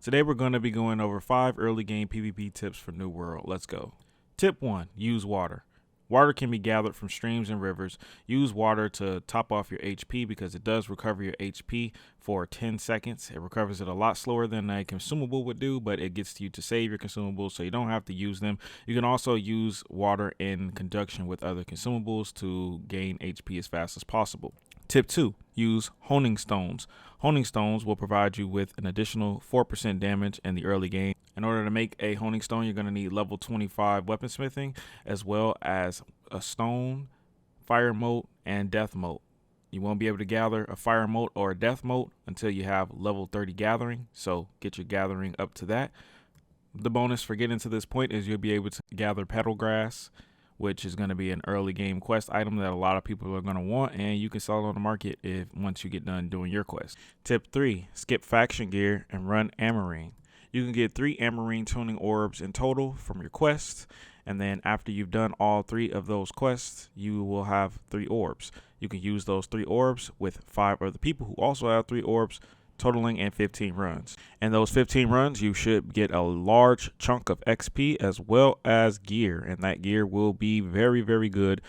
Today we're going to be going over 5 early game PvP tips for New World. Let's go. Tip 1. Use water. Water can be gathered from streams and rivers. Use water to top off your HP because it does recover your HP for 10 seconds. It recovers it a lot slower than a consumable would do, but it gets you to save your consumables so you don't have to use them. You can also use water in conjunction with other consumables to gain HP as fast as possible. Tip 2. Use honing stones. Honing stones will provide you with an additional 4% damage in the early game. In order to make a honing stone, you're going to need level 25 weaponsmithing, as well as a stone, fire mote, and death mote. You won't be able to gather a fire mote or a death mote until you have level 30 gathering, so get your gathering up to that. The bonus for getting to this point is you'll be able to gather petal grass, which is going to be an early game quest item that a lot of people are going to want, and you can sell it on the market once you get done doing your quest. Tip 3. Skip faction gear and run Amarine. You can get 3 Amarine tuning orbs in total from your quests, and then after you've done all 3 of those quests, you will have 3 orbs. You can use those 3 orbs with 5 other people who also have 3 orbs, totaling in 15 runs. And those 15 runs, you should get a large chunk of XP as well as gear, and that gear will be very, very good,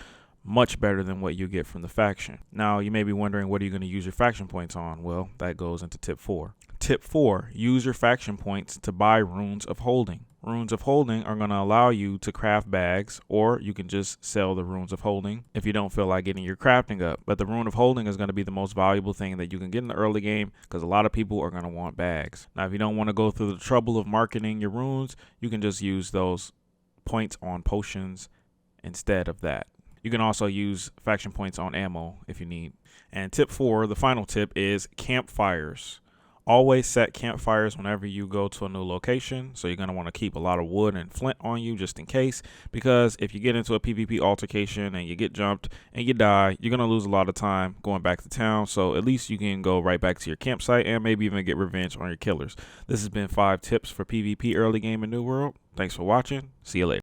much better than what you get from the faction. Now, you may be wondering, what are you going to use your faction points on? Well, that goes into tip 4. Tip 4, use your faction points to buy runes of holding. Runes of holding are going to allow you to craft bags, or you can just sell the runes of holding if you don't feel like getting your crafting up. But the rune of holding is going to be the most valuable thing that you can get in the early game because a lot of people are going to want bags. Now, if you don't want to go through the trouble of marketing your runes, you can just use those points on potions instead of that. You can also use faction points on ammo if you need. And tip 4, the final tip, is campfires. Always set campfires whenever you go to a new location, so you're going to want to keep a lot of wood and flint on you just in case, because if you get into a PvP altercation and you get jumped and you die, you're going to lose a lot of time going back to town, so at least you can go right back to your campsite and maybe even get revenge on your killers. This has been 5 tips for PvP early game in New World. Thanks for watching. See you later.